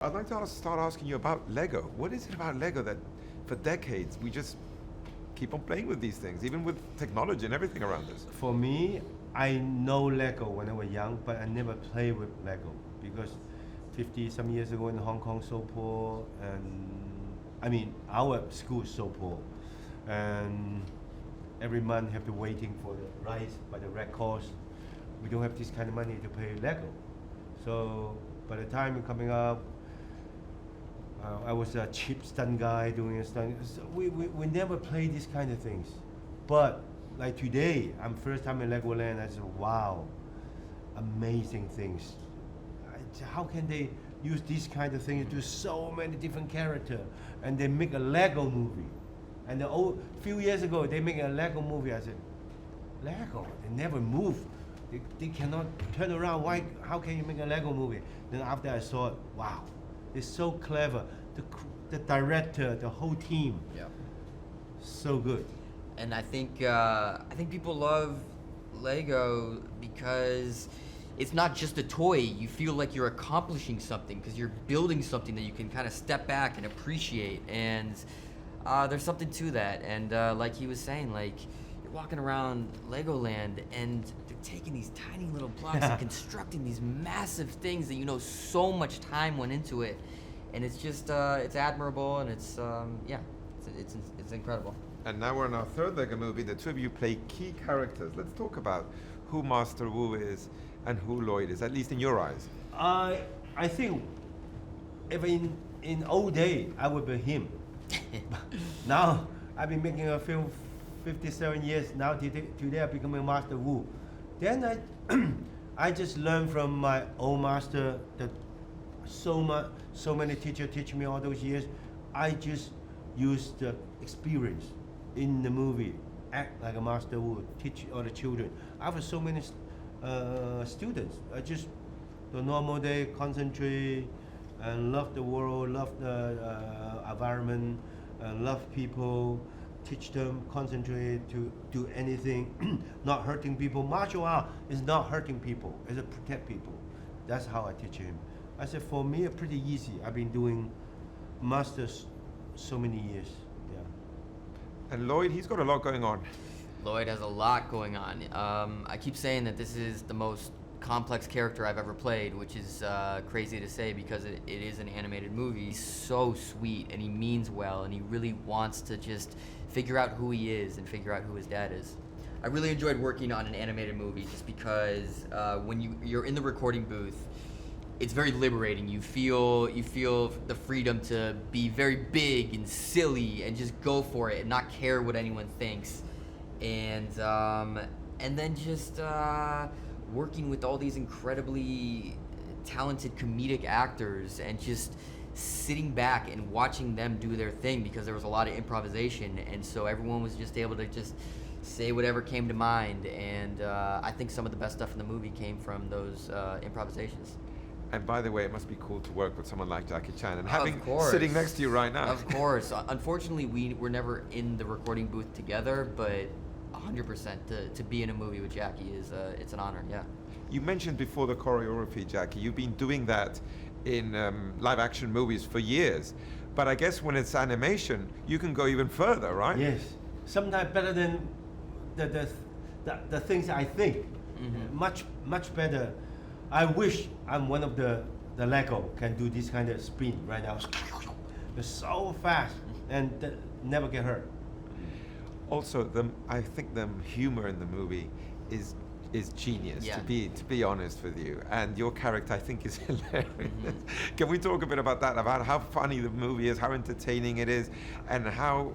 I'd like to start asking you about Lego. What is it about Lego that for decades we just keep on playing with these things, even with technology and everything around us? For me, I know Lego when I was young, but I never played with Lego because 50 some years ago in Hong Kong so poor, and I mean our school is so poor, and every month have to waiting for the rice by the red course. We don't have this kind of money to pay Lego, so by the time coming up, I was a cheap stunt guy doing a stunt. So we never played these kind of things. But like today, I'm first time in Legoland. I said, wow, amazing things. How can they use these kind of things to do so many different characters? And they make a Lego movie. And few years ago, they make a Lego movie. I said, Lego, they never move. They cannot turn around. Why? How can you make a Lego movie? Then after I saw it, wow. It's so clever. The director, the whole team, Yeah. so good. And I think people love Lego because it's not just a toy. You feel like you're accomplishing something because you're building something that you can kind of step back and appreciate. And there's something to that. And like he was saying, like you're walking around Legoland and they're taking these tiny little blocks and constructing these massive things that you know so much time went into it. And it's just it's admirable, and it's incredible. And now we're in our third Lego movie. The two of you play key characters. Let's talk about who Master Wu is and who Lloyd is, at least in your eyes. I think if in old day I would be him. Now I've been making a film 57 years. Now today I become a Master Wu. Then I just learned from my old master that so many teachers teach me all those years. I just use the experience in the movie, act like a Master Wu, teach all the children. I have so many students. I just the normal day concentrate and love the world, love the environment, love people, teach them, concentrate to do anything, not hurting people. Martial art is not hurting people, it's to protect people. That's how I teach him. I said, for me, it's pretty easy. I've been doing masters so many years. Yeah. And Lloyd, he's got a lot going on. Lloyd has a lot going on. I keep saying that this is the most complex character I've ever played, which is crazy to say because it is an animated movie. He's so sweet and he means well and he really wants to just figure out who he is and figure out who his dad is. I really enjoyed working on an animated movie just because when you're in the recording booth, it's very liberating. You feel the freedom to be very big and silly and just go for it and not care what anyone thinks. And then just working with all these incredibly talented comedic actors and just sitting back and watching them do their thing because there was a lot of improvisation, and so everyone was just able to just say whatever came to mind. And I think some of the best stuff in the movie came from those improvisations. And by the way, it must be cool to work with someone like Jackie Chan and Of having course. sitting next to you right now. Of course. Unfortunately, we were never in the recording booth together, but 100% to be in a movie with Jackie is it's an honor. Yeah. You mentioned before the choreography, Jackie. You've been doing that in live action movies for years. But I guess when it's animation, you can go even further, right? Yes. Sometimes better than the things I think. Mm-hmm. Much better. I wish I'm one of the Lego can do this kind of spin right now. It's so fast and never get hurt. Also, I think the humor in the movie is genius. Yeah. To be honest with you, and your character I think is hilarious. Mm-hmm. Can we talk a bit about that? About how funny the movie is, how entertaining it is, and how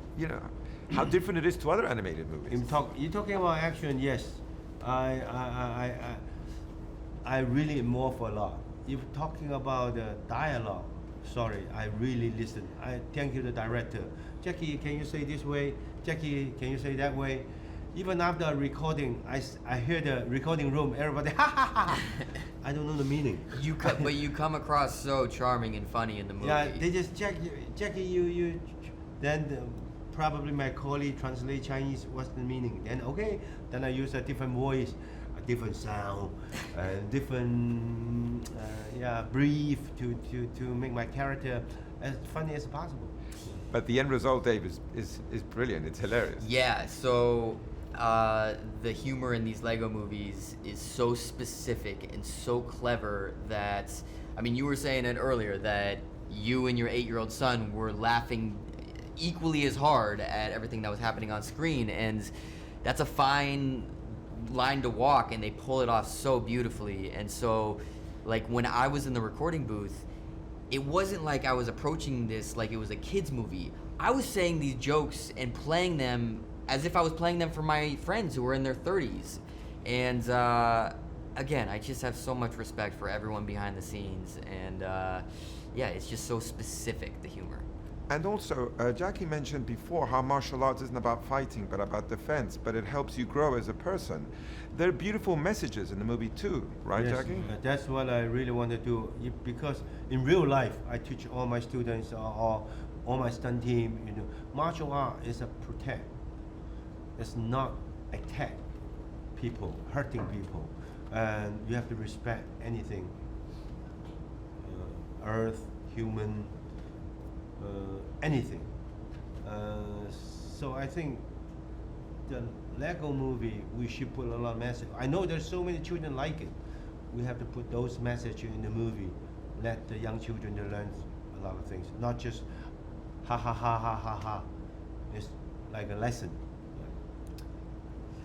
how different it is to other animated movies. You're talking about action, yes. I really more for a lot. If talking about the dialogue, sorry, I really listen. I thank you the director. Jackie, can you say this way? Jackie, can you say that way? Even after recording, I hear the recording room, everybody ha ha ha. I don't know the meaning. But you come across so charming and funny in the movie. Yeah, they just Jackie, you. Then probably my colleague translate Chinese. What's the meaning? Then okay, then I use a different voice. different sound and different brief to make my character as funny as possible. But the end result, Dave, is brilliant. It's hilarious. Yeah, so the humor in these Lego movies is so specific and so clever that, I mean, you were saying it earlier that you and your 8-year-old son were laughing equally as hard at everything that was happening on screen, and that's a fine line to walk, and they pull it off so beautifully. And so, like, when I was in the recording booth, it wasn't like I was approaching this like it was a kid's movie. I was saying these jokes and playing them as if I was playing them for my friends who were in their 30s. And again, I just have so much respect for everyone behind the scenes. And yeah, it's just so specific, the humor. And also, Jackie mentioned before how martial arts isn't about fighting, but about defense, but it helps you grow as a person. There are beautiful messages in the movie too, right, Yes, Jackie? that's what I really want to do. Because in real life, I teach all my students or all my stunt team, martial art is a protect. It's not attack people, hurting people. And you have to respect anything. Earth, human, anything. So I think the Lego movie, we should put a lot of message. I know there's so many children like it. We have to put those messages in the movie. Let the young children learn a lot of things, not just ha ha ha ha ha ha. It's like a lesson.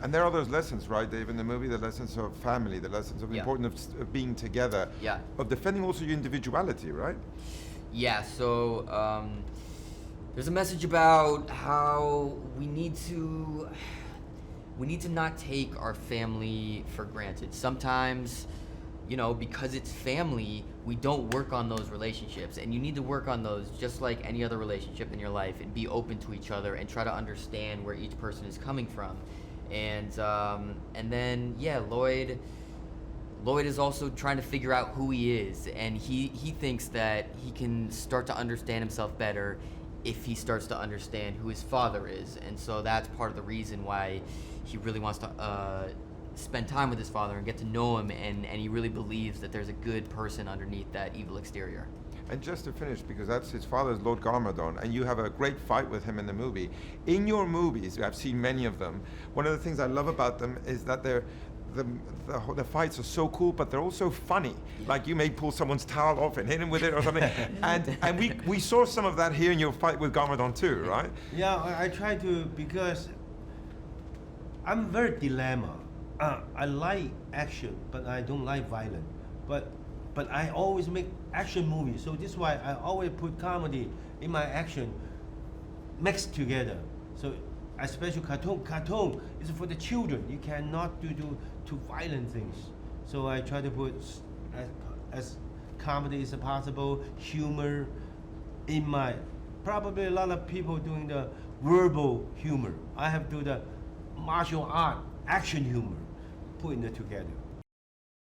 And there are those lessons, right, Dave, in the movie, the lessons of family, the lessons of the Yeah. importance of being together, Yeah. of defending also your individuality, right? Yeah, so there's a message about how we need to not take our family for granted. Sometimes, because it's family, we don't work on those relationships, and you need to work on those just like any other relationship in your life, and be open to each other and try to understand where each person is coming from. And then Lloyd is also trying to figure out who he is, and he thinks that he can start to understand himself better if he starts to understand who his father is. And so that's part of the reason why he really wants to spend time with his father and get to know him, and he really believes that there's a good person underneath that evil exterior. And just to finish, because that's his father's Lord Garmadon, and you have a great fight with him in the movie. In your movies, I've seen many of them, one of the things I love about them is that the fights are so cool, but they're also funny. Like you may pull someone's towel off and hit him with it or something. and we saw some of that here in your fight with Garmadon too, right? Yeah, I try to, because I'm very dilemma. I like action, but I don't like violence. But I always make action movies, so this is why I always put comedy in my action mixed together. So especially cartoon is for the children. You cannot do too violent things. So I try to put as comedy as possible, humor in my. Probably a lot of people doing the verbal humor. I have to do the martial art action humor, putting it together.